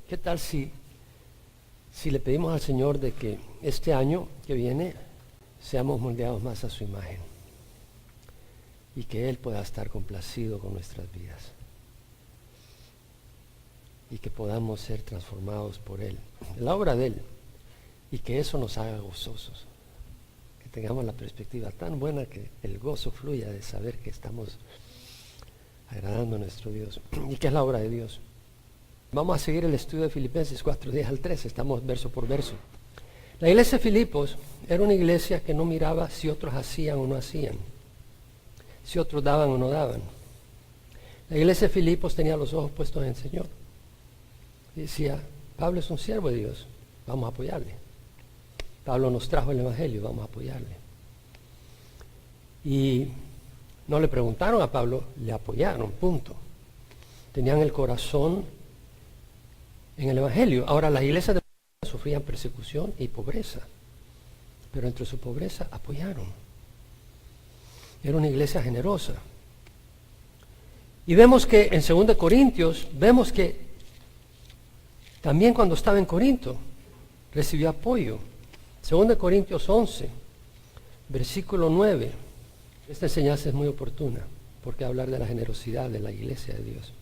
¿Qué tal si le pedimos al Señor de que este año que viene seamos moldeados más a su imagen y que Él pueda estar complacido con nuestras vidas y que podamos ser transformados por Él, la obra de Él, y que eso nos haga gozosos, que tengamos la perspectiva tan buena que el gozo fluya de saber que estamos agradando a nuestro Dios y que es la obra de Dios. Vamos a seguir el estudio de Filipenses 4:10 al 13, estamos verso por verso. La iglesia de Filipos era una iglesia que no miraba si otros hacían o no hacían, si otros daban o no daban. La iglesia de Filipos tenía los ojos puestos en el Señor. Y decía, Pablo es un siervo de Dios, vamos a apoyarle. Pablo nos trajo el Evangelio, vamos a apoyarle. Y no le preguntaron a Pablo, le apoyaron, punto. Tenían el corazón en el Evangelio. Ahora, las iglesias de sufrían persecución y pobreza, pero entre su pobreza apoyaron. Era una iglesia generosa. Y vemos que en 2 Corintios, vemos que también cuando estaba en Corinto, recibió apoyo. 2 Corintios 11, versículo 9. Esta enseñanza es muy oportuna, porque hablar de la generosidad de la iglesia de Dios.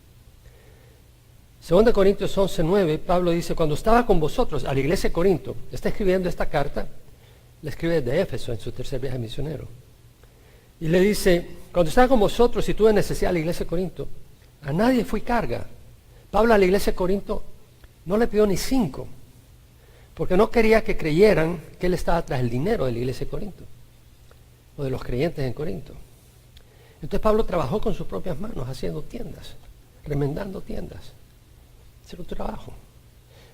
2 Corintios 11, 9, Pablo dice, cuando estaba con vosotros, a la iglesia de Corinto, está escribiendo esta carta, la escribe desde Éfeso en su tercer viaje misionero. Y le dice, cuando estaba con vosotros y tuve necesidad a la iglesia de Corinto, a nadie fui carga. Pablo a la iglesia de Corinto no le pidió ni 5, porque no quería que creyeran que él estaba tras el dinero de la iglesia de Corinto, o de los creyentes en Corinto. Entonces Pablo trabajó con sus propias manos, haciendo tiendas, remendando tiendas. Ese era un trabajo.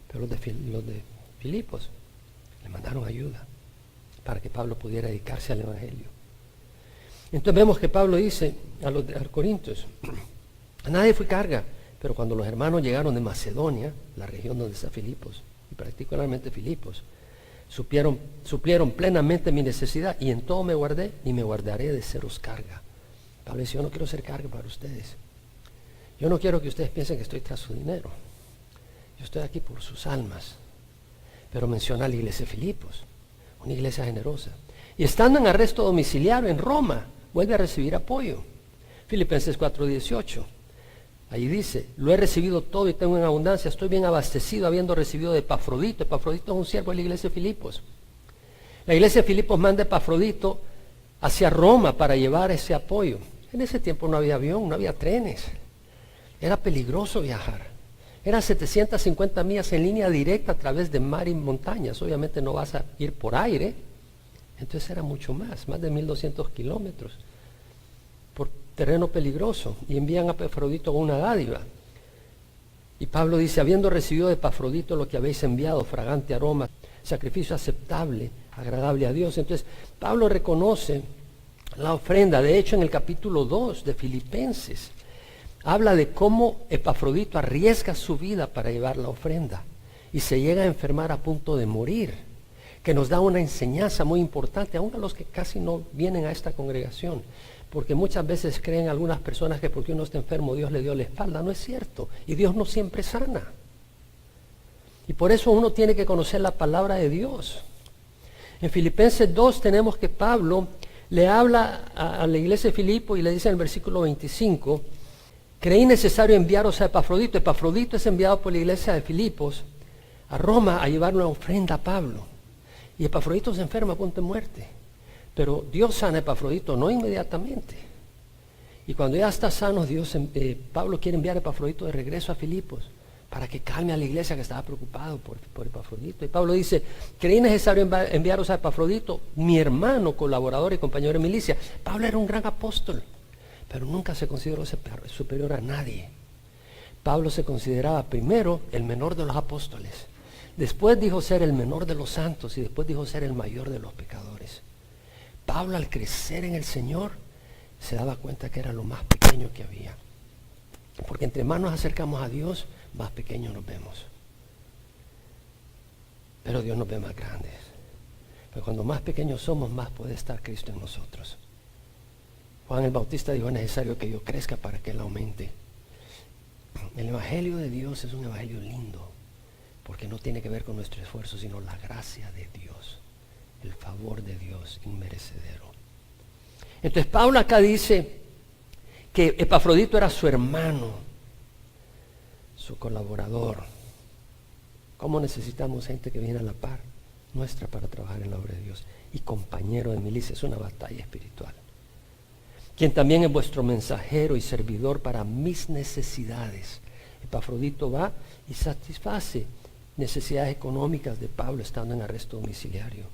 Pero los de Filipos le mandaron ayuda para que Pablo pudiera dedicarse al Evangelio. Entonces vemos que Pablo dice a los corintios, a nadie fui carga, pero cuando los hermanos llegaron de Macedonia, la región donde está Filipos, y particularmente Filipos, suplieron plenamente mi necesidad, y en todo me guardé y me guardaré de seros carga. Pablo dice, yo no quiero ser carga para ustedes. Yo no quiero que ustedes piensen que estoy tras su dinero. Yo estoy aquí por sus almas. Pero menciona la iglesia de Filipos, una iglesia generosa. Y estando en arresto domiciliario en Roma, vuelve a recibir apoyo. Filipenses 4:18. Ahí dice, lo he recibido todo y tengo en abundancia, estoy bien abastecido habiendo recibido de Epafrodito. Epafrodito es un siervo de la iglesia de Filipos. La iglesia de Filipos manda a Epafrodito hacia Roma para llevar ese apoyo. En ese tiempo no había avión, no había trenes. Era peligroso viajar. Eran 750 millas en línea directa a través de mar y montañas. Obviamente no vas a ir por aire. Entonces era mucho más de 1200 kilómetros. Por terreno peligroso. Y envían a Epafrodito con una dádiva. Y Pablo dice, habiendo recibido de Epafrodito lo que habéis enviado, fragante aroma, sacrificio aceptable, agradable a Dios. Entonces Pablo reconoce la ofrenda. De hecho, en el capítulo 2 de Filipenses, habla de cómo Epafrodito arriesga su vida para llevar la ofrenda y se llega a enfermar a punto de morir, que nos da una enseñanza muy importante, aún a los que casi no vienen a esta congregación, porque muchas veces creen algunas personas que porque uno está enfermo Dios le dio la espalda. No es cierto, y Dios no siempre sana. Y por eso uno tiene que conocer la palabra de Dios. En Filipenses 2 tenemos que Pablo le habla a la iglesia de Filipo y le dice en el versículo 25, creí necesario enviaros a Epafrodito. Epafrodito es enviado por la iglesia de Filipos a Roma a llevar una ofrenda a Pablo. Y Epafrodito se enferma a punto de muerte. Pero Dios sana a Epafrodito no inmediatamente. Y cuando ya está sano, Pablo quiere enviar a Epafrodito de regreso a Filipos para que calme a la iglesia que estaba preocupado por Epafrodito. Y Pablo dice, creí necesario enviaros a Epafrodito, mi hermano, colaborador y compañero de milicia. Pablo era un gran apóstol, pero nunca se consideró superior a nadie. Pablo se consideraba primero el menor de los apóstoles. Después dijo ser el menor de los santos y después dijo ser el mayor de los pecadores. Pablo, al crecer en el Señor, se daba cuenta que era lo más pequeño que había. Porque entre más nos acercamos a Dios, más pequeños nos vemos. Pero Dios nos ve más grandes. Pero cuando más pequeños somos, más puede estar Cristo en nosotros. Juan el Bautista dijo, es necesario que yo crezca para que Él aumente. El Evangelio de Dios es un Evangelio lindo. porque no tiene que ver con nuestro esfuerzo, sino la gracia de Dios, el favor de Dios inmerecedero. Entonces Pablo acá dice que Epafrodito era su hermano, su colaborador. ¿Cómo necesitamos gente que viene a la par nuestra para trabajar en la obra de Dios? Y compañero de milicia, es una batalla espiritual. Quien también es vuestro mensajero y servidor para mis necesidades. Epafrodito va y satisface necesidades económicas de Pablo estando en arresto domiciliario.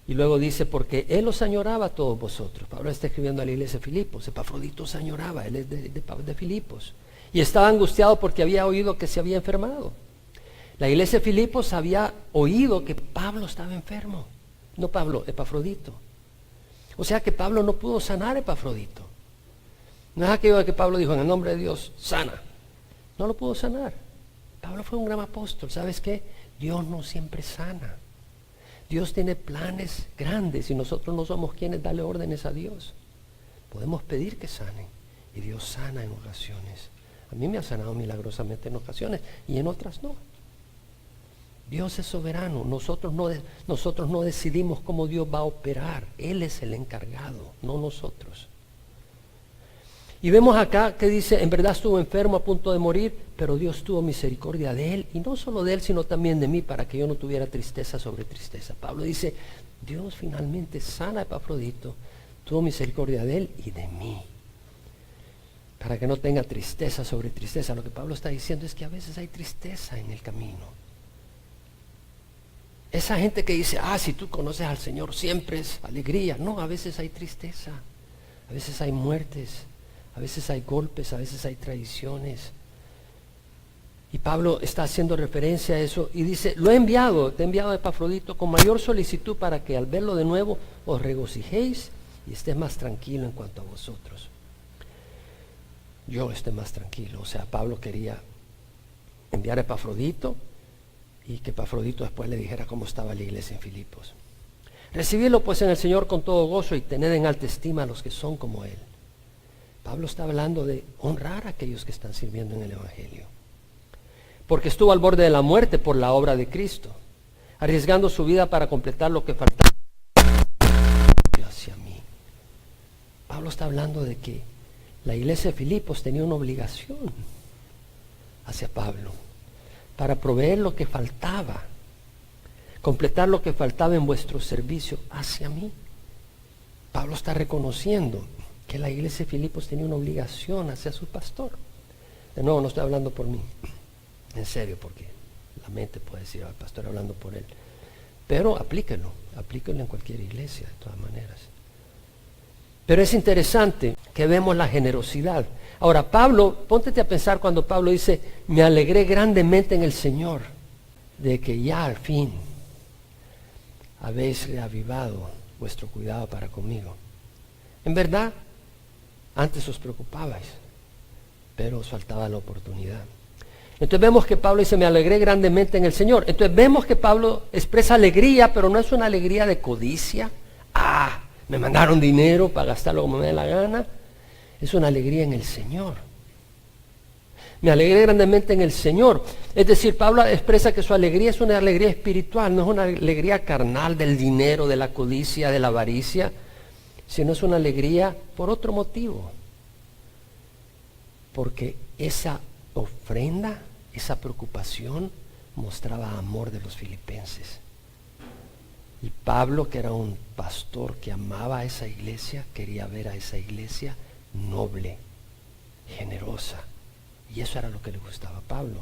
Y luego dice, porque él os añoraba a todos vosotros. Pablo está escribiendo a la iglesia de Filipos. Epafrodito os añoraba, él es de Filipos. Y estaba angustiado porque había oído que se había enfermado. La iglesia de Filipos había oído que Pablo estaba enfermo. No Pablo, Epafrodito. O sea que Pablo no pudo sanar a Epafrodito. No es aquello de que Pablo dijo, en el nombre de Dios, sana. No lo pudo sanar. Pablo fue un gran apóstol. ¿Sabes qué? Dios no siempre sana. Dios tiene planes grandes y nosotros no somos quienes darle órdenes a Dios. Podemos pedir que sane y Dios sana en ocasiones. A mí me ha sanado milagrosamente en ocasiones y en otras no. Dios es soberano. Nosotros no decidimos cómo Dios va a operar. Él es el encargado, no nosotros. Y vemos acá que dice, en verdad estuvo enfermo a punto de morir, pero Dios tuvo misericordia de él, y no solo de él, sino también de mí, para que yo no tuviera tristeza sobre tristeza. Pablo dice, Dios finalmente sana a Epafrodito, tuvo misericordia de él y de mí, para que no tenga tristeza sobre tristeza. Lo que Pablo está diciendo es que a veces hay tristeza en el camino. Esa gente que dice, si tú conoces al Señor siempre es alegría. No, a veces hay tristeza, a veces hay muertes, a veces hay golpes, a veces hay traiciones. Y Pablo está haciendo referencia a eso y dice, te he enviado a Epafrodito con mayor solicitud para que al verlo de nuevo os regocijéis y estés más tranquilo en cuanto a vosotros. Yo esté más tranquilo. O sea, Pablo quería enviar a Epafrodito y que Epafrodito después le dijera cómo estaba la iglesia en Filipos. Recibidlo pues en el Señor con todo gozo y tened en alta estima a los que son como Él. Pablo está hablando de honrar a aquellos que están sirviendo en el Evangelio. Porque estuvo al borde de la muerte por la obra de Cristo, arriesgando su vida para completar lo que faltaba hacia mí. Pablo está hablando de que la iglesia de Filipos tenía una obligación hacia Pablo para proveer lo que faltaba, completar lo que faltaba en vuestro servicio hacia mí. Pablo está reconociendo que la iglesia de Filipos tenía una obligación hacia su pastor. De nuevo, no estoy hablando por mí, en serio, porque la mente puede decir al pastor hablando por él. Pero aplíquelo en cualquier iglesia, de todas maneras. Pero es interesante que vemos la generosidad. Ahora, Pablo, póntete a pensar cuando Pablo dice, me alegré grandemente en el Señor, de que ya al fin habéis reavivado vuestro cuidado para conmigo. En verdad, antes os preocupabais, pero os faltaba la oportunidad. Entonces vemos que Pablo dice, me alegré grandemente en el Señor. Entonces vemos que Pablo expresa alegría, pero no es una alegría de codicia. Me mandaron dinero para gastarlo como me dé la gana. Es una alegría en el Señor. Me alegré grandemente en el Señor. Es decir, Pablo expresa que su alegría es una alegría espiritual, no es una alegría carnal del dinero, de la codicia, de la avaricia, sino es una alegría por otro motivo. Porque esa ofrenda, esa preocupación mostraba amor de los filipenses. Y Pablo, que era un pastor que amaba a esa iglesia, quería ver a esa iglesia noble, generosa. Y eso era lo que le gustaba a Pablo.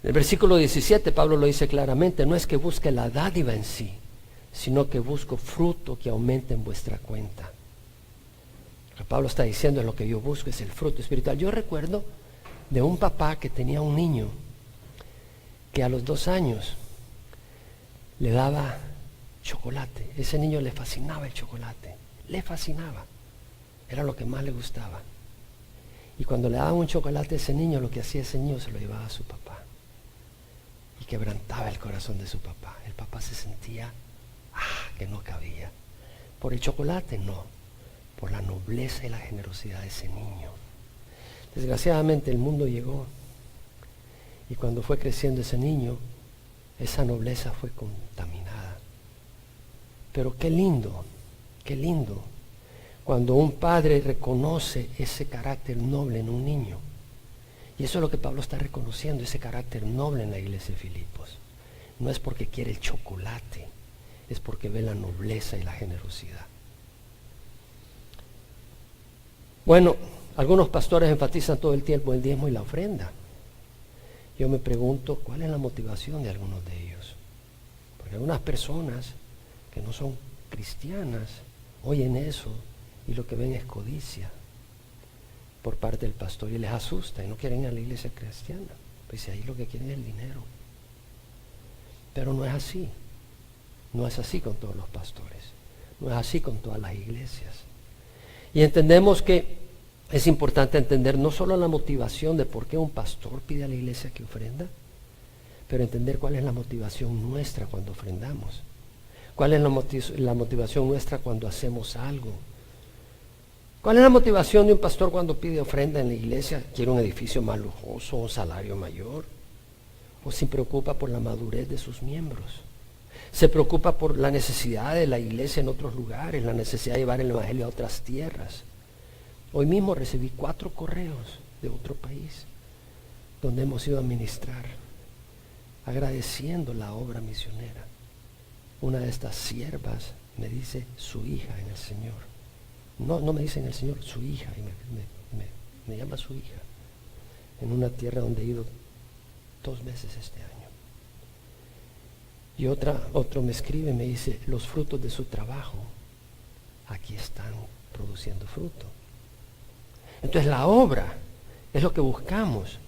En el versículo 17 Pablo lo dice claramente, no es que busque la dádiva en sí, sino que busco fruto que aumente en vuestra cuenta. Lo que Pablo está diciendo es lo que yo busco, es el fruto espiritual. Yo recuerdo de un papá que tenía un niño que a los 2 años le daba chocolate. Ese niño le fascinaba el chocolate, le fascinaba, era lo que más le gustaba. Y cuando le daban un chocolate a ese niño, lo que hacía ese niño se lo llevaba a su papá y quebrantaba el corazón de su papá. El papá se sentía que no cabía. Por el chocolate no, por la nobleza y la generosidad de ese niño. Desgraciadamente el mundo llegó Y cuando fue creciendo ese niño, esa nobleza fue contaminada. Pero qué lindo cuando un padre reconoce ese carácter noble en un niño. Y eso es lo que Pablo está reconociendo, ese carácter noble en la iglesia de Filipos. No es porque quiere el chocolate, es porque ve la nobleza y la generosidad. Bueno, algunos pastores enfatizan todo el tiempo el diezmo y la ofrenda. Yo me pregunto, ¿cuál es la motivación de algunos de ellos? Porque algunas personas que no son cristianas oyen eso y lo que ven es codicia por parte del pastor y les asusta y no quieren ir a la iglesia cristiana. Pues ahí lo que quieren es el dinero. Pero no es así. No es así con todos los pastores. No es así con todas las iglesias. Y entendemos que es importante entender no solo la motivación de por qué un pastor pide a la iglesia que ofrenda, pero entender cuál es la motivación nuestra cuando ofrendamos. ¿Cuál es la motivación nuestra cuando hacemos algo? ¿Cuál es la motivación de un pastor cuando pide ofrenda en la iglesia? ¿Quiere un edificio más lujoso, un salario mayor? ¿O se preocupa por la madurez de sus miembros? ¿Se preocupa por la necesidad de la iglesia en otros lugares, la necesidad de llevar el evangelio a otras tierras? Hoy mismo recibí 4 correos de otro país donde hemos ido a ministrar, agradeciendo la obra misionera. Una de estas siervas me dice su hija en el Señor. No me dice en el Señor, su hija, y me llama su hija, en una tierra donde he ido 2 veces este año. Y otro me escribe y me dice, los frutos de su trabajo aquí están produciendo fruto. Entonces la obra es lo que buscamos.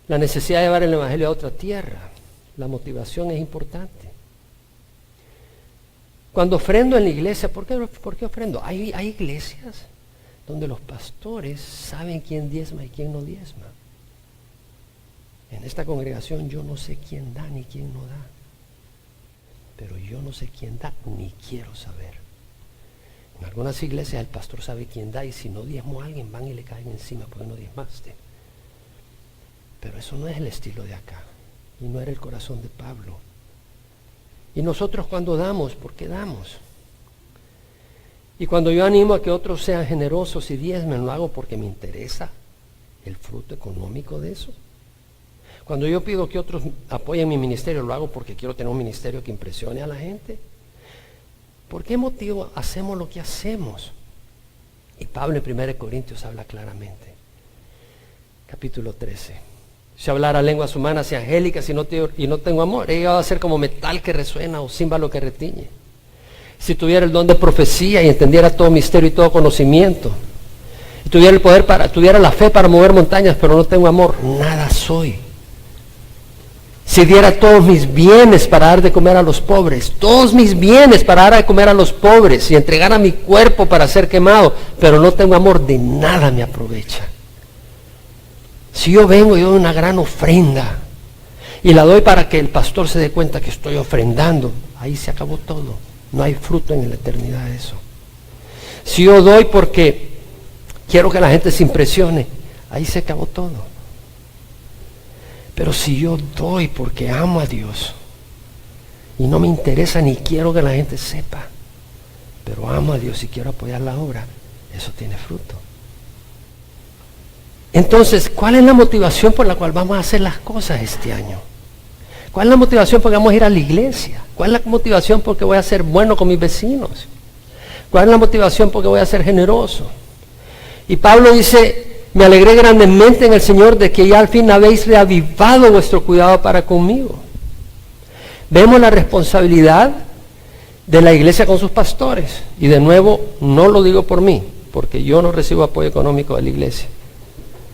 La necesidad de llevar el evangelio a otra tierra. La motivación es importante. Cuando ofrendo en la iglesia, ¿por qué ofrendo? Hay iglesias donde los pastores saben quién diezma y quién no diezma. En esta congregación yo no sé quién da ni quién no da. Pero yo no sé quién da ni quiero saber. En algunas iglesias el pastor sabe quién da y si no diezmó a alguien van y le caen encima porque no diezmaste. Pero eso no es el estilo de acá y no era el corazón de Pablo. Y nosotros cuando damos, ¿por qué damos? Y cuando yo animo a que otros sean generosos y diezmen, lo hago porque me interesa el fruto económico de eso. Cuando yo pido que otros apoyen mi ministerio, lo hago porque quiero tener un ministerio que impresione a la gente. ¿Por qué motivo hacemos lo que hacemos? Y Pablo en 1 Corintios habla claramente. Capítulo 13. Si hablara lenguas humanas y angélicas y no tengo amor, he llegado a ser como metal que resuena o címbalo que retiñe. Si tuviera el don de profecía y entendiera todo misterio y todo conocimiento, y tuviera el poder tuviera la fe para mover montañas, pero no tengo amor, nada soy. Si diera todos mis bienes para dar de comer a los pobres, todos mis bienes para dar de comer a los pobres y entregara mi cuerpo para ser quemado, pero no tengo amor, de nada me aprovecha. Si yo vengo y doy una gran ofrenda y la doy para que el pastor se dé cuenta que estoy ofrendando, ahí se acabó todo. No hay fruto en la eternidad de eso. Si yo doy porque quiero que la gente se impresione, ahí se acabó todo. Pero si yo doy porque amo a Dios y no me interesa ni quiero que la gente sepa, pero amo a Dios y quiero apoyar la obra, eso tiene fruto. Entonces, ¿cuál es la motivación por la cual vamos a hacer las cosas este año? ¿Cuál es la motivación porque vamos a ir a la iglesia? ¿Cuál es la motivación porque voy a ser bueno con mis vecinos? ¿Cuál es la motivación porque voy a ser generoso? Y Pablo dice, me alegré grandemente en el Señor de que ya al fin habéis reavivado vuestro cuidado para conmigo. Vemos la responsabilidad de la iglesia con sus pastores. Y de nuevo, no lo digo por mí, porque yo no recibo apoyo económico de la iglesia.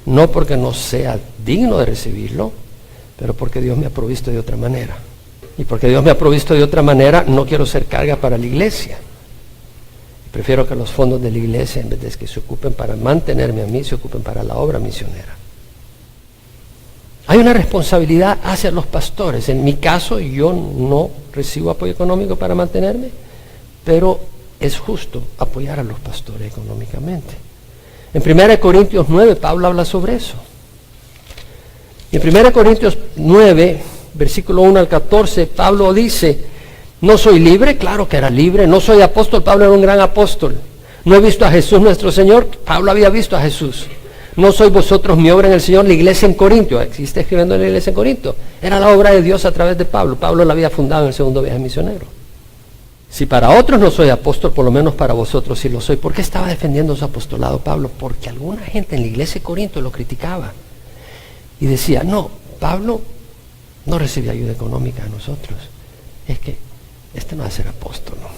No porque no sea digno de recibirlo, pero porque Dios me ha provisto de otra manera. Y porque Dios me ha provisto de otra manera, no quiero ser carga para la iglesia. Prefiero que los fondos de la iglesia, en vez de que se ocupen para mantenerme a mí, se ocupen para la obra misionera. Hay una responsabilidad hacia los pastores. En mi caso, yo no recibo apoyo económico para mantenerme, pero es justo apoyar a los pastores económicamente. En 1 Corintios 9, Pablo habla sobre eso. En 1 Corintios 9, versículo 1 al 14, Pablo dice, no soy libre, claro que era libre, no soy apóstol, Pablo era un gran apóstol. No he visto a Jesús nuestro Señor, Pablo había visto a Jesús. No sois vosotros mi obra en el Señor, la iglesia en Corinto, aquí está escribiendo en la iglesia en Corinto, era la obra de Dios a través de Pablo. Pablo la había fundado en el segundo viaje misionero. Si para otros no soy apóstol, por lo menos para vosotros sí lo soy. ¿Por qué estaba defendiendo su apostolado Pablo? Porque alguna gente en la iglesia de Corinto lo criticaba y decía, no, Pablo no recibe ayuda económica de nosotros. Es que este no ha de ser apóstol, ¿no?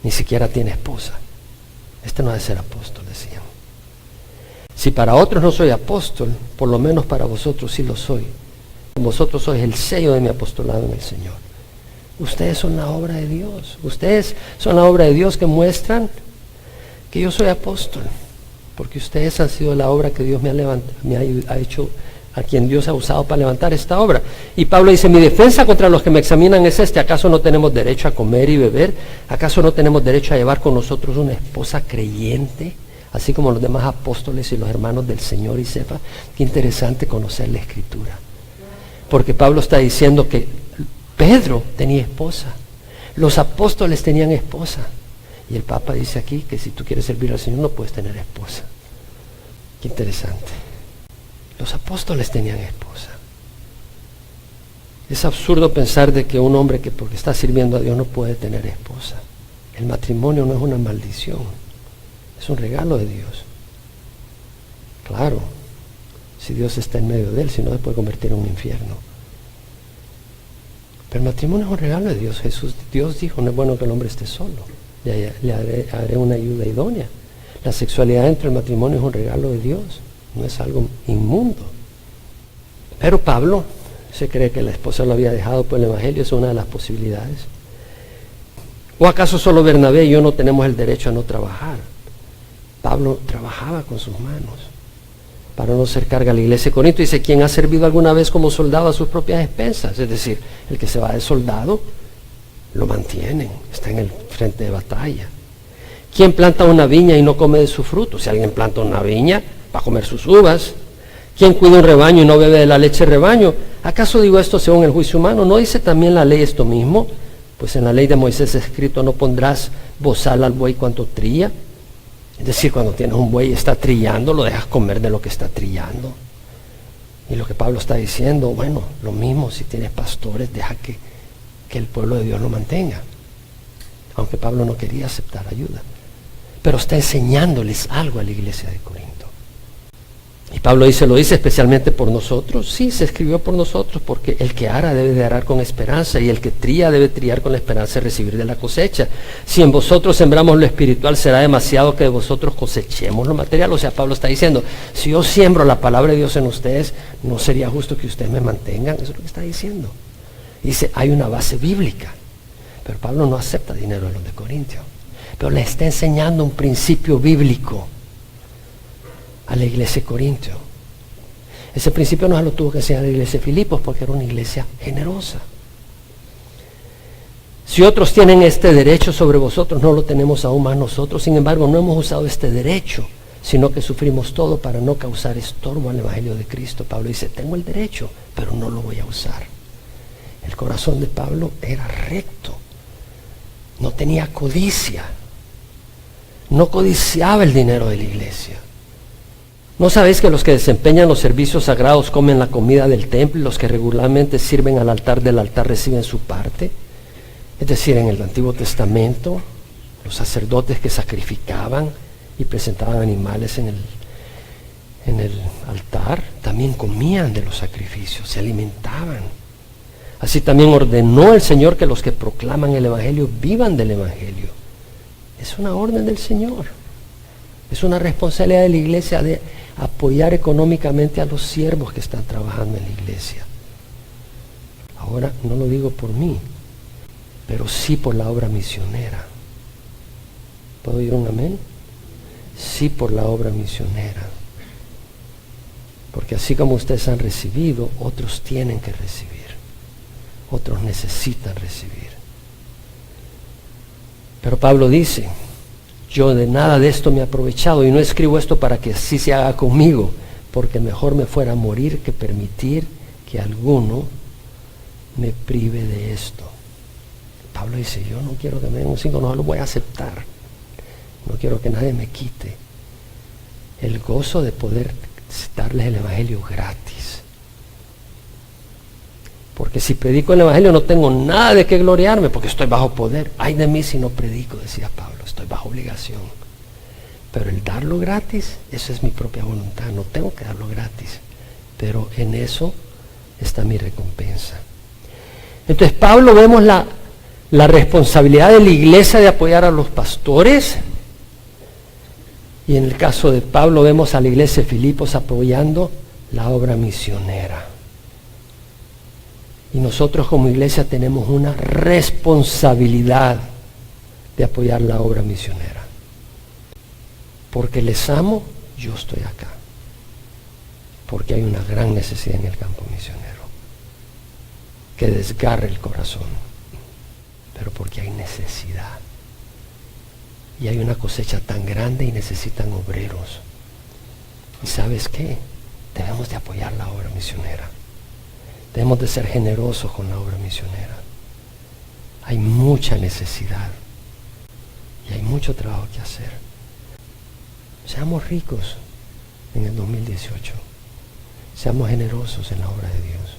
Ni siquiera tiene esposa. Este no ha de ser apóstol, decían. Si para otros no soy apóstol, por lo menos para vosotros sí lo soy. Vosotros sois el sello de mi apostolado en el Señor. Ustedes son la obra de Dios. Ustedes son la obra de Dios que muestran que yo soy apóstol. Porque ustedes han sido la obra que Dios me ha hecho, a quien Dios ha usado para levantar esta obra. Y Pablo dice, mi defensa contra los que me examinan es ¿acaso no tenemos derecho a comer y beber? ¿Acaso no tenemos derecho a llevar con nosotros una esposa creyente? Así como los demás apóstoles y los hermanos del Señor y sepa. Qué interesante conocer la Escritura. Porque Pablo está diciendo que Pedro tenía esposa. Los apóstoles tenían esposa. Y el Papa dice aquí que si tú quieres servir al Señor no puedes tener esposa. Qué interesante. Los apóstoles tenían esposa. Es absurdo pensar de que un hombre que porque está sirviendo a Dios no puede tener esposa. El matrimonio no es una maldición. Es un regalo de Dios. Claro, si Dios está en medio de él, si no se puede convertir en un infierno. Pero el matrimonio es un regalo de Dios. Dios dijo, no es bueno que el hombre esté solo. Le haré una ayuda idónea. La sexualidad dentro del matrimonio es un regalo de Dios. No es algo inmundo. Pero Pablo se cree que la esposa lo había dejado por el Evangelio. Es una de las posibilidades. ¿O acaso solo Bernabé y yo no tenemos el derecho a no trabajar? Pablo trabajaba con sus manos para no ser carga a la iglesia de Corinto. Dice, ¿quién ha servido alguna vez como soldado a sus propias expensas? Es decir, el que se va de soldado, lo mantienen, está en el frente de batalla. ¿Quién planta una viña y no come de su fruto? Si alguien planta una viña, va a comer sus uvas. ¿Quién cuida un rebaño y no bebe de la leche del rebaño? ¿Acaso digo esto según el juicio humano? ¿No dice también la ley esto mismo? Pues en la ley de Moisés es escrito, no pondrás bozal al buey cuanto trilla. Es decir, cuando tienes un buey y está trillando, lo dejas comer de lo que está trillando. Y lo que Pablo está diciendo, bueno, lo mismo si tienes pastores, deja que el pueblo de Dios lo mantenga. Aunque Pablo no quería aceptar ayuda. Pero está enseñándoles algo a la iglesia de Corinto. Y Pablo dice, lo dice especialmente por nosotros. Sí, se escribió por nosotros, porque el que ara debe de arar con esperanza, y el que trilla debe trillar con la esperanza de recibir de la cosecha. Si en vosotros sembramos lo espiritual, será demasiado que de vosotros cosechemos lo material. O sea, Pablo está diciendo, si yo siembro la palabra de Dios en ustedes, no sería justo que ustedes me mantengan. Eso es lo que está diciendo. Dice, hay una base bíblica. Pero Pablo no acepta dinero de los de Corintio. Pero le está enseñando un principio bíblico a la iglesia de Corintio. Ese principio no se lo tuvo que enseñar a la iglesia de Filipos porque era una iglesia generosa. Si otros tienen este derecho sobre vosotros, no lo tenemos aún más nosotros. Sin embargo, no hemos usado este derecho, sino que sufrimos todo para no causar estorbo al Evangelio de Cristo. Pablo dice, tengo el derecho, pero no lo voy a usar. El corazón de Pablo era recto. No tenía codicia. No codiciaba el dinero de la iglesia. ¿No sabéis que los que desempeñan los servicios sagrados comen la comida del templo y los que regularmente sirven al altar del altar reciben su parte? Es decir, en el Antiguo Testamento, los sacerdotes que sacrificaban y presentaban animales en el altar, también comían de los sacrificios, se alimentaban. Así también ordenó el Señor que los que proclaman el Evangelio vivan del Evangelio. Es una orden del Señor. Es una responsabilidad de la iglesia de apoyar económicamente a los siervos que están trabajando en la iglesia. Ahora, no lo digo por mí, pero sí por la obra misionera. ¿Puedo oír un amén? Sí por la obra misionera. Porque así como ustedes han recibido, otros tienen que recibir. Otros necesitan recibir. Pero Pablo dice, yo de nada de esto me he aprovechado y no escribo esto para que así se haga conmigo, porque mejor me fuera a morir que permitir que alguno me prive de esto. Pablo dice, yo no quiero que me den un 5, no lo voy a aceptar. No quiero que nadie me quite el gozo de poder darles el evangelio gratis. Porque si predico el evangelio no tengo nada de qué gloriarme, porque estoy bajo poder. Ay de mí si no predico, decía Pablo, estoy bajo obligación. Pero el darlo gratis, eso es mi propia voluntad, no tengo que darlo gratis. Pero en eso está mi recompensa. Entonces Pablo, vemos la responsabilidad de la iglesia de apoyar a los pastores. Y en el caso de Pablo vemos a la iglesia de Filipos apoyando la obra misionera. Y nosotros como iglesia tenemos una responsabilidad de apoyar la obra misionera. Porque les amo, yo estoy acá. Porque hay una gran necesidad en el campo misionero que desgarre el corazón. Pero porque hay necesidad. Y hay una cosecha tan grande y necesitan obreros. ¿Y sabes qué? Debemos de apoyar la obra misionera. Debemos de ser generosos con la obra misionera. Hay mucha necesidad. Y hay mucho trabajo que hacer. Seamos ricos en el 2018. Seamos generosos en la obra de Dios.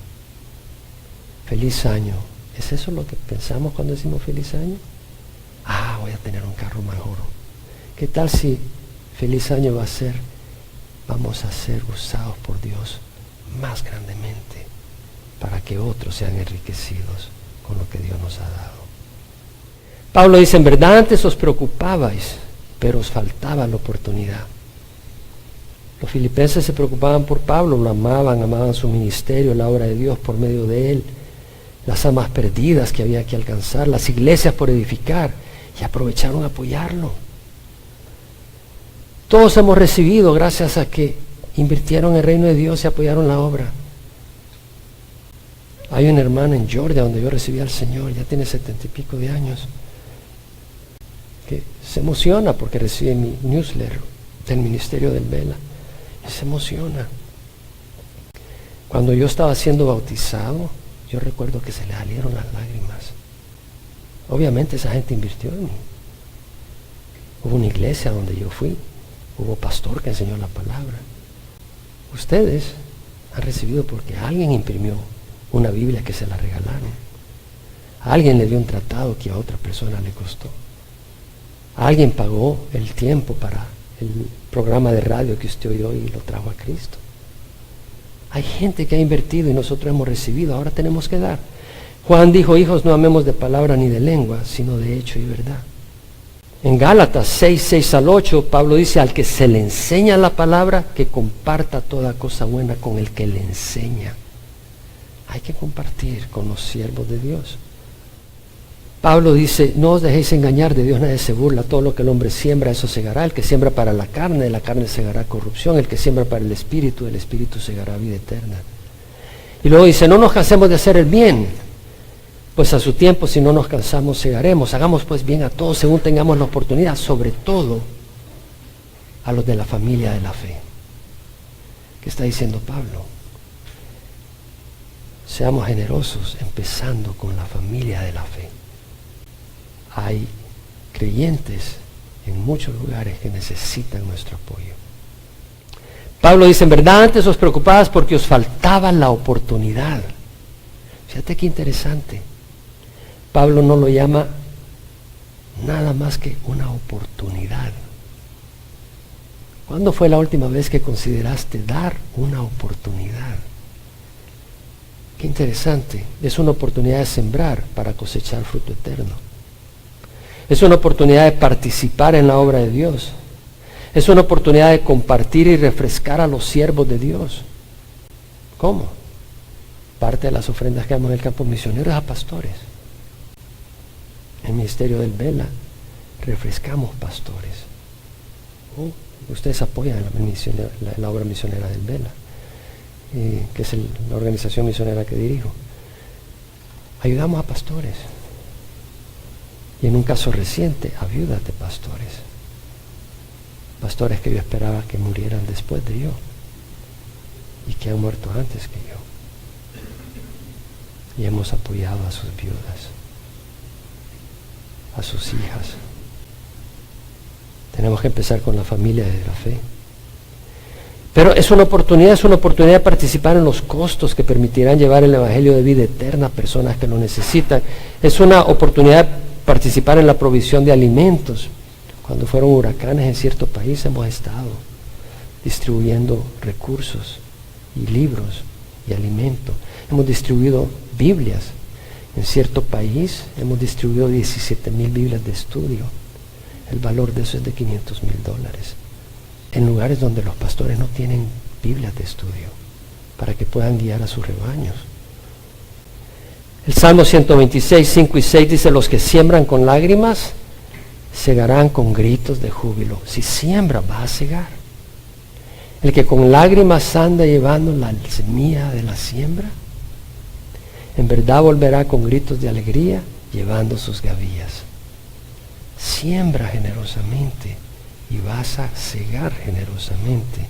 Feliz año. ¿Es eso lo que pensamos cuando decimos feliz año? Voy a tener un carro mejor. ¿Qué tal si feliz año va a ser, vamos a ser usados por Dios más grandemente para que otros sean enriquecidos con lo que Dios nos ha dado? Pablo dice, en verdad antes os preocupabais, pero os faltaba la oportunidad. Los filipenses se preocupaban por Pablo, lo amaban su ministerio, la obra de Dios por medio de él, las almas perdidas que había que alcanzar, las iglesias por edificar, y aprovecharon a apoyarlo. Todos hemos recibido gracias a que invirtieron en el reino de Dios y apoyaron la obra. Hay una hermana en Georgia donde yo recibí al Señor, ya tiene 70 y pico de años, que se emociona porque recibe mi newsletter del Ministerio del Vela. Y se emociona. Cuando yo estaba siendo bautizado, yo recuerdo que se le salieron las lágrimas. Obviamente esa gente invirtió en mí. Hubo una iglesia donde yo fui. Hubo pastor que enseñó la palabra. Ustedes han recibido porque alguien imprimió una Biblia que se la regalaron. Alguien le dio un tratado que a otra persona le costó. Alguien pagó el tiempo para el programa de radio que usted oyó y lo trajo a Cristo. Hay gente que ha invertido y nosotros hemos recibido. Ahora tenemos que dar. Juan dijo, hijos, no amemos de palabra ni de lengua, sino de hecho y verdad. En Gálatas 6 al 8, Pablo dice, al que se le enseña la palabra, que comparta toda cosa buena con el que le enseña. Hay que compartir con los siervos de Dios. Pablo dice, no os dejéis engañar, de Dios nadie se burla, todo lo que el hombre siembra, eso segará. El que siembra para la carne, de la carne segará corrupción. El que siembra para el espíritu, del espíritu segará vida eterna. Y luego dice, no nos cansemos de hacer el bien, pues a su tiempo, si no nos cansamos, segaremos. Hagamos pues bien a todos según tengamos la oportunidad, sobre todo a los de la familia de la fe. ¿Qué está diciendo Pablo? Seamos generosos, empezando con la familia de la fe. Hay creyentes en muchos lugares que necesitan nuestro apoyo. Pablo dice, en verdad antes os preocupabas porque os faltaba la oportunidad. Fíjate qué interesante. Pablo no lo llama nada más que una oportunidad. ¿Cuándo fue la última vez que consideraste dar una oportunidad? Qué interesante. Es una oportunidad de sembrar para cosechar fruto eterno. Es una oportunidad de participar en la obra de Dios. Es una oportunidad de compartir y refrescar a los siervos de Dios. ¿Cómo? Parte de las ofrendas que damos en el campo misionero es a pastores. En el Ministerio del Vela refrescamos pastores. Ustedes apoyan la obra misionera del Vela, que es la organización misionera que dirijo. Ayudamos a pastores. Y en un caso reciente, a viudas de pastores. Pastores que yo esperaba que murieran después de yo. y que han muerto antes que yo. Y hemos apoyado a sus viudas, a sus hijas. Tenemos que empezar con la familia de la fe. Pero es una oportunidad de participar en los costos que permitirán llevar el Evangelio de vida eterna a personas que lo necesitan. Es una oportunidad de participar en la provisión de alimentos. Cuando fueron huracanes en cierto país hemos estado distribuyendo recursos y libros y alimentos. Hemos distribuido Biblias. En cierto país hemos distribuido 17,000 Biblias de estudio. El valor de eso es de $500,000. En lugares donde los pastores no tienen Biblias de estudio para que puedan guiar a sus rebaños. El Salmo 126, 5 y 6 dice: los que siembran con lágrimas segarán con gritos de júbilo. Si siembra, va a segar. El que con lágrimas anda llevando la semilla de la siembra, en verdad volverá con gritos de alegría llevando sus gavillas. Siembra generosamente y vas a segar generosamente.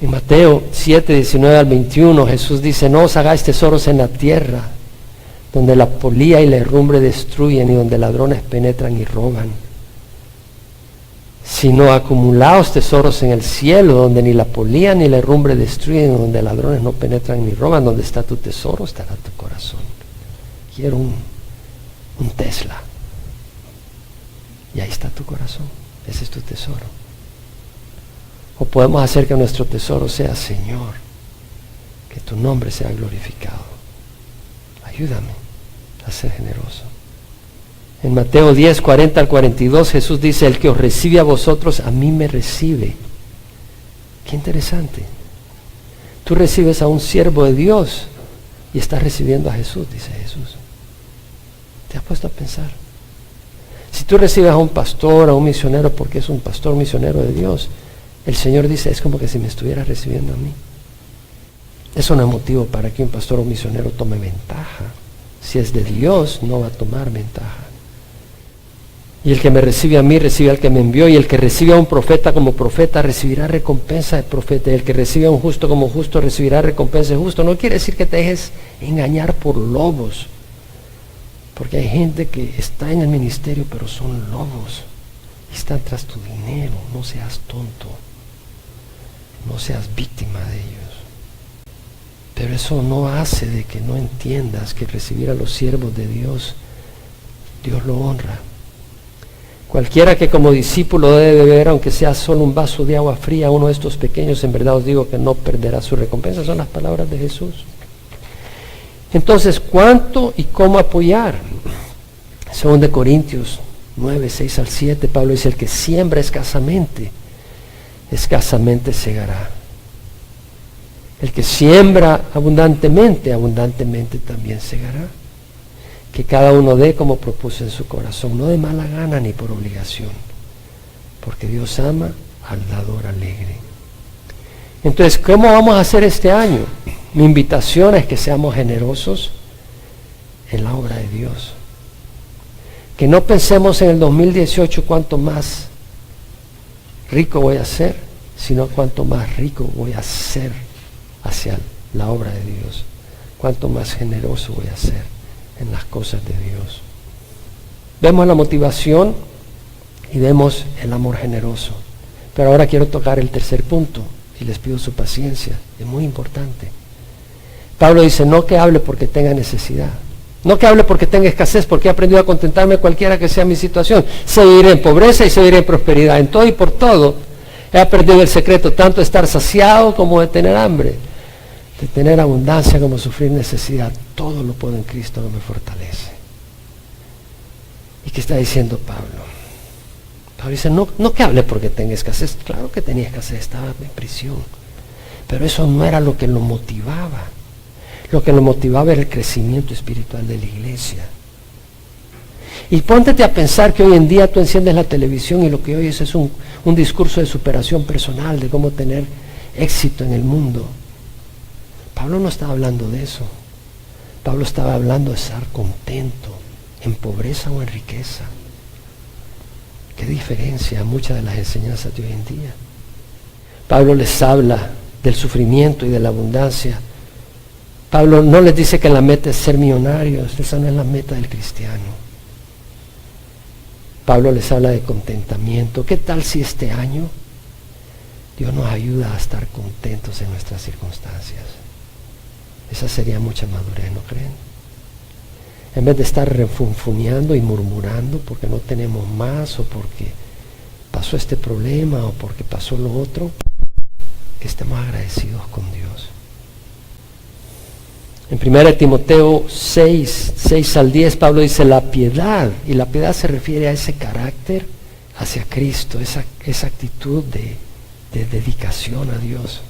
En Mateo 7, 19 al 21, Jesús dice: no os hagáis tesoros en la tierra, donde la polía y la herrumbre destruyen y donde ladrones penetran y roban, sino acumulaos tesoros en el cielo, donde ni la polía ni la herrumbre destruyen, y donde ladrones no penetran ni roban. Donde está tu tesoro, estará tu corazón. Quiero un Tesla. Y ahí está tu corazón. Ese es tu tesoro. O podemos hacer que nuestro tesoro sea: Señor, que tu nombre sea glorificado. Ayúdame a ser generoso. En Mateo 10, 40 al 42, Jesús dice: el que os recibe a vosotros, a mí me recibe. Qué interesante. Tú recibes a un siervo de Dios y estás recibiendo a Jesús, dice Jesús. ¿Te has puesto a pensar? Si tú recibes a un pastor, a un misionero, porque es un pastor misionero de Dios, el Señor dice: es como que si me estuviera recibiendo a mí. Eso no es motivo para que un pastor o un misionero tome ventaja. Si es de Dios, no va a tomar ventaja. Y el que me recibe a mí, recibe al que me envió. Y el que recibe a un profeta como profeta, recibirá recompensa de profeta. Y el que recibe a un justo como justo, recibirá recompensa de justo. No quiere decir que te dejes engañar por lobos. Porque hay gente que está en el ministerio, pero son lobos. Y están tras tu dinero. No seas tonto. No seas víctima de ellos. Pero eso no hace de que no entiendas que recibir a los siervos de Dios, Dios lo honra. Cualquiera que como discípulo debe beber, aunque sea solo un vaso de agua fría, uno de estos pequeños, en verdad os digo que no perderá su recompensa. Son las palabras de Jesús. Entonces, ¿cuánto y cómo apoyar? Según de Corintios 9, 6 al 7, Pablo dice: el que siembra escasamente, escasamente segará. El que siembra abundantemente, abundantemente también segará. Que cada uno dé como propuso en su corazón, no de mala gana ni por obligación, porque Dios ama al dador alegre. Entonces, ¿cómo vamos a hacer este año? Mi invitación es que seamos generosos en la obra de Dios. Que no pensemos en el 2018 cuánto más rico voy a ser, sino cuánto más rico voy a ser hacia la obra de Dios. Cuánto más generoso voy a ser en las cosas de Dios. Vemos la motivación y vemos el amor generoso. Pero ahora quiero tocar el tercer punto y les pido su paciencia. Es muy importante. Pablo dice: no que hable porque tenga necesidad. No que hable porque tenga escasez, porque he aprendido a contentarme cualquiera que sea mi situación. Se vivirá en pobreza y se vivirá en prosperidad. En todo y por todo he aprendido el secreto, tanto de estar saciado como de tener hambre, de tener abundancia como sufrir necesidad. Todo lo puedo en Cristo que me fortalece. ¿Y qué está diciendo Pablo? Pablo dice: no que hable porque tenga escasez. Claro que tenía escasez, estaba en prisión. Pero eso no era lo que lo motivaba. Lo que lo motivaba era el crecimiento espiritual de la iglesia. Y póntete a pensar que hoy en día tú enciendes la televisión y lo que oyes es un discurso de superación personal, de cómo tener éxito en el mundo. Pablo no estaba hablando de eso. Pablo estaba hablando de estar contento, en pobreza o en riqueza. Qué diferencia a muchas de las enseñanzas de hoy en día. Pablo les habla del sufrimiento y de la abundancia. Pablo no les dice que la meta es ser millonarios, esa no es la meta del cristiano. Pablo les habla de contentamiento. ¿Qué tal si este año Dios nos ayuda a estar contentos en nuestras circunstancias? Esa sería mucha madurez, ¿no creen? En vez de estar refunfuneando y murmurando porque no tenemos más o porque pasó este problema o porque pasó lo otro, que estemos agradecidos con Dios. En 1 Timoteo 6 al 10, Pablo dice la piedad, y la piedad se refiere a ese carácter hacia Cristo, esa actitud de dedicación a Dios.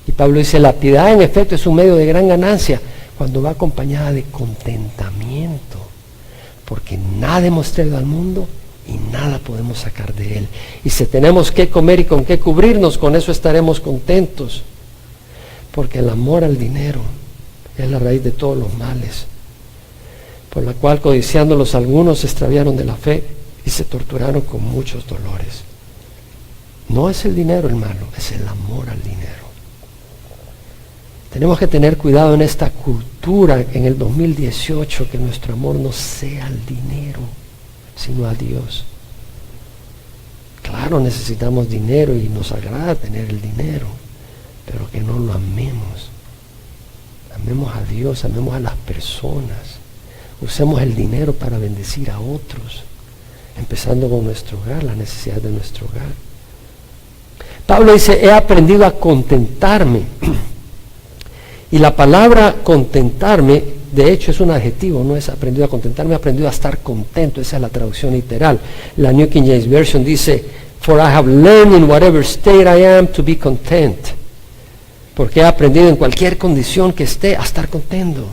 Y Pablo dice, la piedad en efecto es un medio de gran ganancia cuando va acompañada de contentamiento, porque nada hemos traído al mundo y nada podemos sacar de él. Y si tenemos que comer y con qué cubrirnos, con eso estaremos contentos, porque el amor al dinero es la raíz de todos los males, por la cual codiciándolos algunos se extraviaron de la fe y se torturaron con muchos dolores. No es el dinero el malo, es el amor al dinero. Tenemos que tener cuidado en esta cultura en el 2018, que nuestro amor no sea al dinero, sino a Dios. Claro, necesitamos dinero y nos agrada tener el dinero, pero que no lo amemos. Amemos a Dios, amemos a las personas. Usemos el dinero para bendecir a otros, empezando con nuestro hogar, las necesidades de nuestro hogar. Pablo dice, he aprendido a contentarme. Y la palabra contentarme, de hecho, es un adjetivo, no es aprendido a contentarme, he aprendido a estar contento. Esa es la traducción literal. La New King James Version dice, for I have learned in whatever state I am to be content. Porque he aprendido en cualquier condición que esté a estar contento.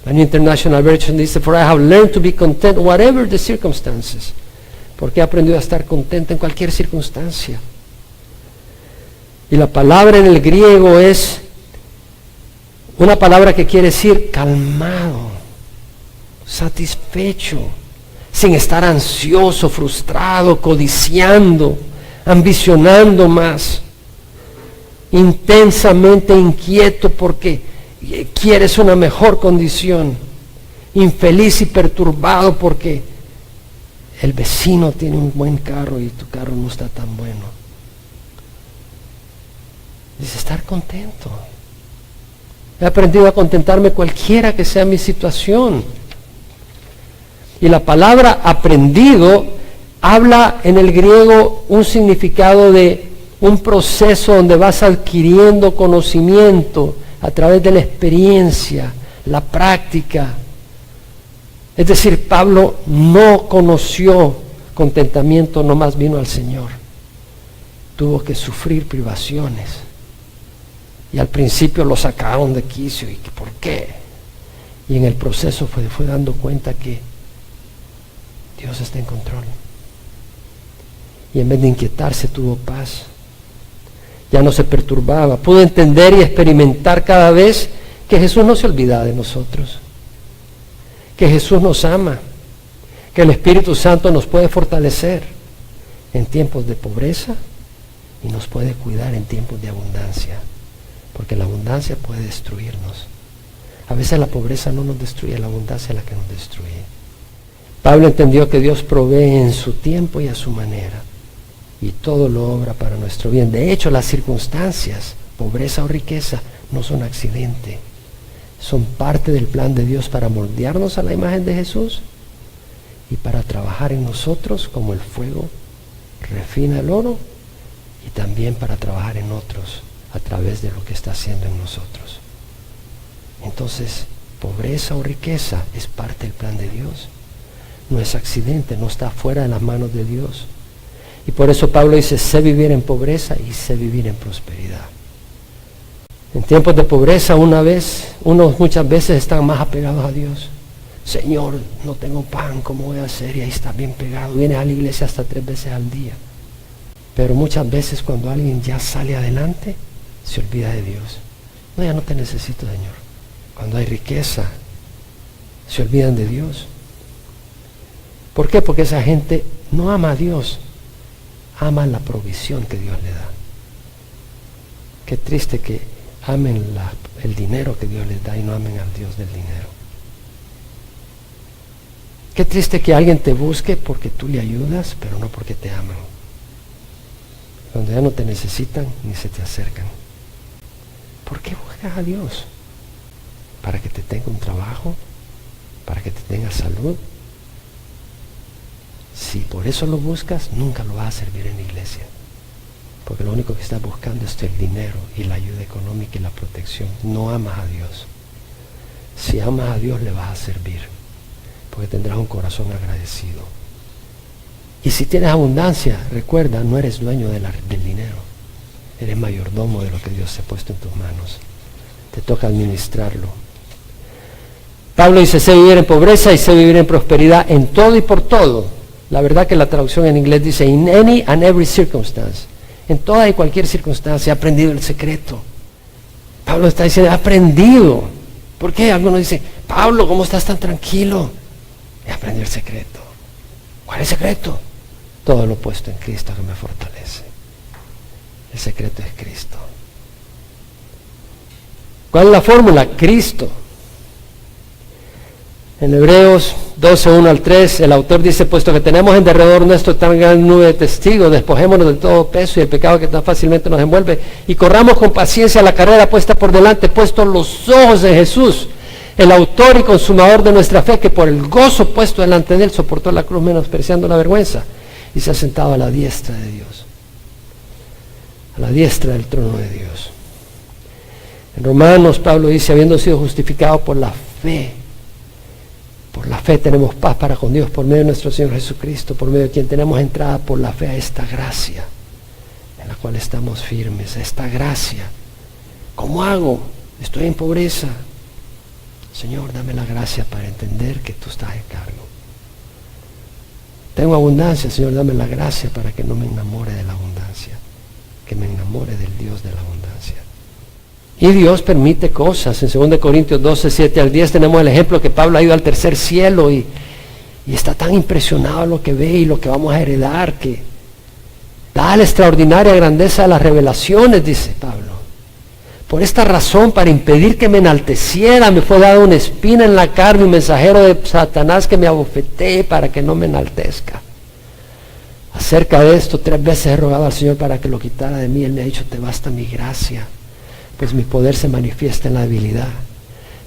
La New International Version dice, for I have learned to be content whatever the circumstances. Porque he aprendido a estar contento en cualquier circunstancia. Y la palabra en el griego es una palabra que quiere decir calmado, satisfecho, sin estar ansioso, frustrado, codiciando, ambicionando más, intensamente inquieto porque quieres una mejor condición, infeliz y perturbado porque el vecino tiene un buen carro y tu carro no está tan bueno. Dice, estar contento. He aprendido a contentarme cualquiera que sea mi situación. Y la palabra aprendido habla en el griego un significado de un proceso donde vas adquiriendo conocimiento a través de la experiencia, la práctica. Es decir, Pablo no conoció contentamiento, nomás vino al Señor. Tuvo que sufrir privaciones. Y al principio lo sacaron de quicio. ¿Y por qué? Y en el proceso fue dando cuenta que Dios está en control. Y en vez de inquietarse, tuvo paz. Ya no se perturbaba. Pudo entender y experimentar cada vez que Jesús no se olvida de nosotros. Que Jesús nos ama. Que el Espíritu Santo nos puede fortalecer en tiempos de pobreza y nos puede cuidar en tiempos de abundancia. Porque la abundancia puede destruirnos. A veces la pobreza no nos destruye, la abundancia es la que nos destruye. Pablo entendió que Dios provee en su tiempo y a su manera. Y todo lo obra para nuestro bien. De hecho, las circunstancias, pobreza o riqueza, no son accidente. Son parte del plan de Dios para moldearnos a la imagen de Jesús y para trabajar en nosotros como el fuego refina el oro, y también para trabajar en otros a través de lo que está haciendo en nosotros. Entonces, pobreza o riqueza es parte del plan de Dios. No es accidente, no está fuera de las manos de Dios. Y por eso Pablo dice, sé vivir en pobreza y sé vivir en prosperidad. En tiempos de pobreza, unos muchas veces están más apegados a Dios. Señor, no tengo pan, ¿cómo voy a hacer? Y ahí está bien pegado. Viene a la iglesia hasta 3 veces al día. Pero muchas veces cuando alguien ya sale adelante, se olvida de Dios. No, ya no te necesito, Señor. Cuando hay riqueza, se olvidan de Dios. ¿Por qué? Porque esa gente no ama a Dios, ama la provisión que Dios le da. Qué triste que amen el dinero que Dios les da y no amen al Dios del dinero. Qué triste que alguien te busque porque tú le ayudas, pero no porque te aman. Cuando ya no te necesitan, ni se te acercan. ¿Por qué buscas a Dios? ¿Para que te tenga un trabajo? ¿Para que te tenga salud? Si por eso lo buscas, nunca lo vas a servir en la iglesia. Porque lo único que estás buscando es el dinero y la ayuda económica y la protección. No amas a Dios. Si amas a Dios, le vas a servir. Porque tendrás un corazón agradecido. Y si tienes abundancia, recuerda, no eres dueño del dinero. Eres mayordomo de lo que Dios te ha puesto en tus manos. Te toca administrarlo. Pablo dice, sé vivir en pobreza y sé vivir en prosperidad en todo y por todo. La verdad que la traducción en inglés dice, in any and every circumstance. En toda y cualquier circunstancia he aprendido el secreto. Pablo está diciendo, he aprendido. ¿Por qué? Algunos dicen, Pablo, ¿cómo estás tan tranquilo? He aprendido el secreto. ¿Cuál es el secreto? Todo lo puesto en Cristo que me fortalece. El secreto es Cristo. ¿Cuál es la fórmula? Cristo. En Hebreos 12, 1 al 3, el autor dice, puesto que tenemos en derredor nuestro tan gran nube de testigos, despojémonos de todo peso y el pecado que tan fácilmente nos envuelve, y corramos con paciencia la carrera puesta por delante, puestos los ojos en Jesús, el autor y consumador de nuestra fe, que por el gozo puesto delante de él soportó la cruz menospreciando la vergüenza, y se ha sentado a la diestra de Dios, a la diestra del trono de Dios. En Romanos, Pablo dice, habiendo sido justificados por la fe, por la fe tenemos paz para con Dios por medio de nuestro Señor Jesucristo, por medio de quien tenemos entrada por la fe a esta gracia, en la cual estamos firmes, a esta gracia. ¿Cómo hago? Estoy en pobreza. Señor, dame la gracia para entender que tú estás en cargo. Tengo abundancia, Señor, dame la gracia para que no me enamore de la abundancia, que me enamore del Dios de la abundancia. Y Dios permite cosas. En 2 Corintios 12, 7 al 10 tenemos el ejemplo que Pablo ha ido al tercer cielo y está tan impresionado lo que ve y lo que vamos a heredar, que da la extraordinaria grandeza de las revelaciones, dice Pablo. Por esta razón, para impedir que me enalteciera, me fue dada una espina en la carne, un mensajero de Satanás que me abofetee para que no me enaltezca. Acerca de esto, 3 veces he rogado al Señor para que lo quitara de mí. Él me ha dicho, te basta mi gracia, pues mi poder se manifiesta en la debilidad.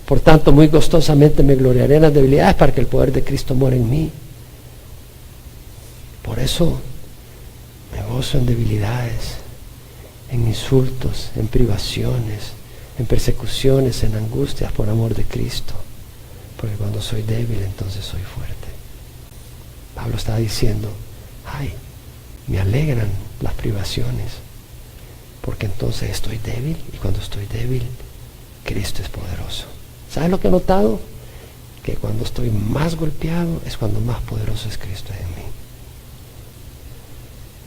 Por tanto, muy gustosamente me gloriaré en las debilidades para que el poder de Cristo mora en mí. Por eso me gozo en debilidades, en insultos, en privaciones, en persecuciones, en angustias por amor de Cristo. Porque cuando soy débil, entonces soy fuerte. Pablo está diciendo, ay, me alegran las privaciones, porque entonces estoy débil, y cuando estoy débil, Cristo es poderoso. ¿Sabes lo que he notado? Que cuando estoy más golpeado es cuando más poderoso es Cristo en mí.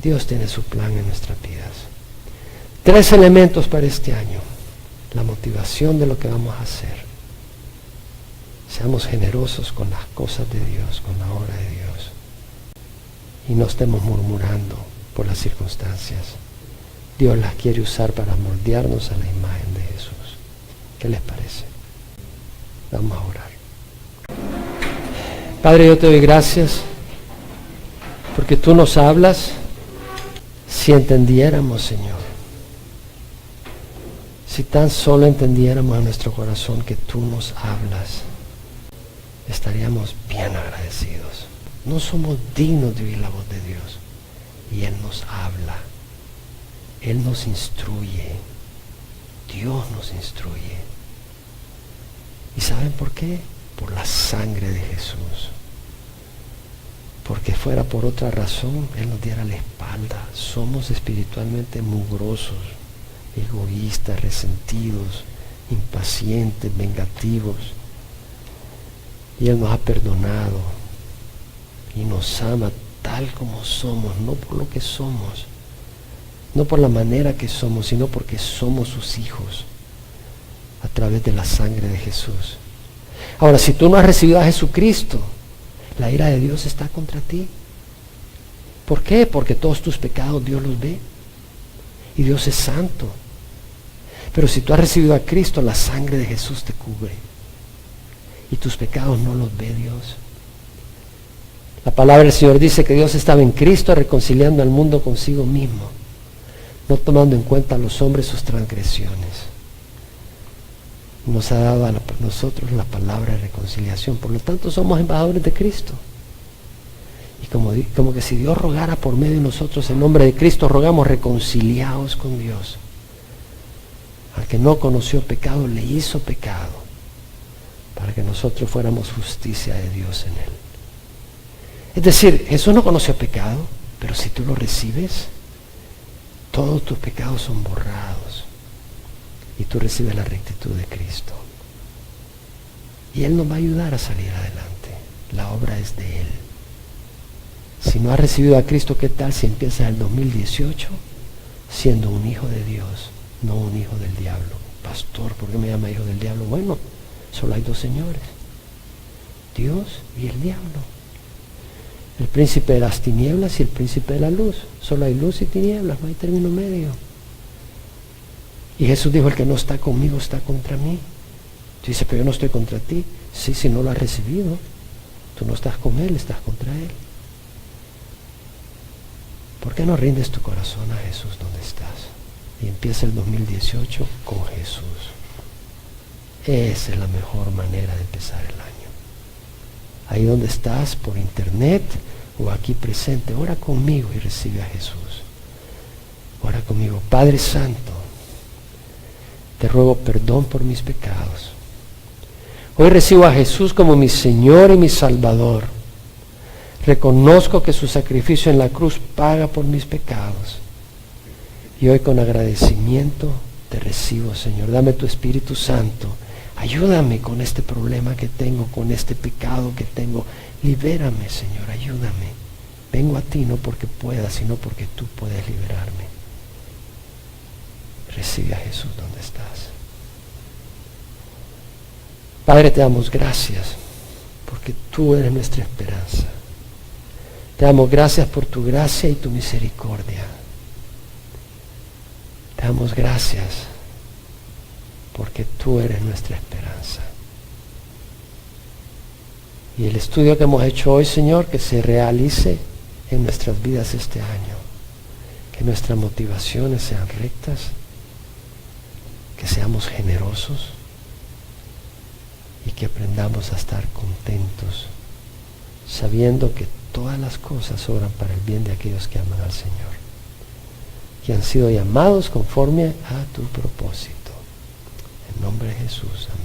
Dios tiene su plan en nuestras vidas. 3 elementos para este año. La motivación de lo que vamos a hacer. Seamos generosos con las cosas de Dios, con la obra de Dios. Y no estemos murmurando por las circunstancias. Dios las quiere usar para moldearnos a la imagen de Jesús. ¿Qué les parece? Vamos a orar. Padre, yo te doy gracias porque tú nos hablas. Si entendiéramos, Señor, si tan solo entendiéramos en nuestro corazón que tú nos hablas, estaríamos bien agradecidos. No somos dignos de oír la voz de Dios y Él nos habla. Él nos instruye. Dios nos instruye. ¿Y saben por qué? Por la sangre de Jesús. Porque fuera por otra razón, Él nos diera la espalda. Somos espiritualmente mugrosos, egoístas, resentidos, impacientes, vengativos. Y Él nos ha perdonado y nos ama tal como somos, no por lo que somos, no por la manera que somos, sino porque somos sus hijos a través de la sangre de Jesús. Ahora, si tú no has recibido a Jesucristo, la ira de Dios está contra ti. ¿Por qué? Porque todos tus pecados Dios los ve. Y Dios es santo. Pero si tú has recibido a Cristo, la sangre de Jesús te cubre. Y tus pecados no los ve Dios. La palabra del Señor dice que Dios estaba en Cristo reconciliando al mundo consigo mismo, no tomando en cuenta a los hombres sus transgresiones. Nos ha dado a nosotros la palabra de reconciliación. Por lo tanto, somos embajadores de Cristo. Y como que si Dios rogara por medio de nosotros, en nombre de Cristo, rogamos reconciliados con Dios. Al que no conoció pecado, le hizo pecado, para que nosotros fuéramos justicia de Dios en él. Es decir, Jesús no conoció pecado, pero si tú lo recibes, todos tus pecados son borrados. Y tú recibes la rectitud de Cristo. Y Él nos va a ayudar a salir adelante. La obra es de Él. Si no has recibido a Cristo, ¿qué tal si empiezas el 2018 siendo un hijo de Dios, no un hijo del diablo? Pastor, ¿por qué me llama hijo del diablo? Bueno, solo hay dos señores, Dios y el diablo. El príncipe de las tinieblas y el príncipe de la luz. Solo hay luz y tinieblas, no hay término medio. Y Jesús dijo, el que no está conmigo está contra mí. Tú dices, pero yo no estoy contra ti. Sí, si no lo has recibido, tú no estás con Él, estás contra Él. ¿Por qué no rindes tu corazón a Jesús donde estás? Y empieza el 2018 con Jesús. Esa es la mejor manera de empezar el año. Ahí donde estás, por internet o aquí presente, ora conmigo y recibe a Jesús. Ora conmigo. Padre Santo, te ruego perdón por mis pecados. Hoy recibo a Jesús como mi Señor y mi Salvador. Reconozco que su sacrificio en la cruz paga por mis pecados. Y hoy con agradecimiento te recibo, Señor. Dame tu Espíritu Santo. Ayúdame con este problema que tengo, con este pecado que tengo. Libérame, Señor, ayúdame. Vengo a ti no porque puedas, sino porque tú puedes liberarme. Recibe a Jesús donde estás. Padre, te damos gracias porque tú eres nuestra esperanza. Te damos gracias por tu gracia y tu misericordia. Te damos gracias porque tú eres nuestra esperanza. Y el estudio que hemos hecho hoy, Señor, que se realice en nuestras vidas este año. Que nuestras motivaciones sean rectas, que seamos generosos y que aprendamos a estar contentos, sabiendo que todas las cosas obran para el bien de aquellos que aman al Señor, que han sido llamados conforme a tu propósito. En nombre de Jesús, amén.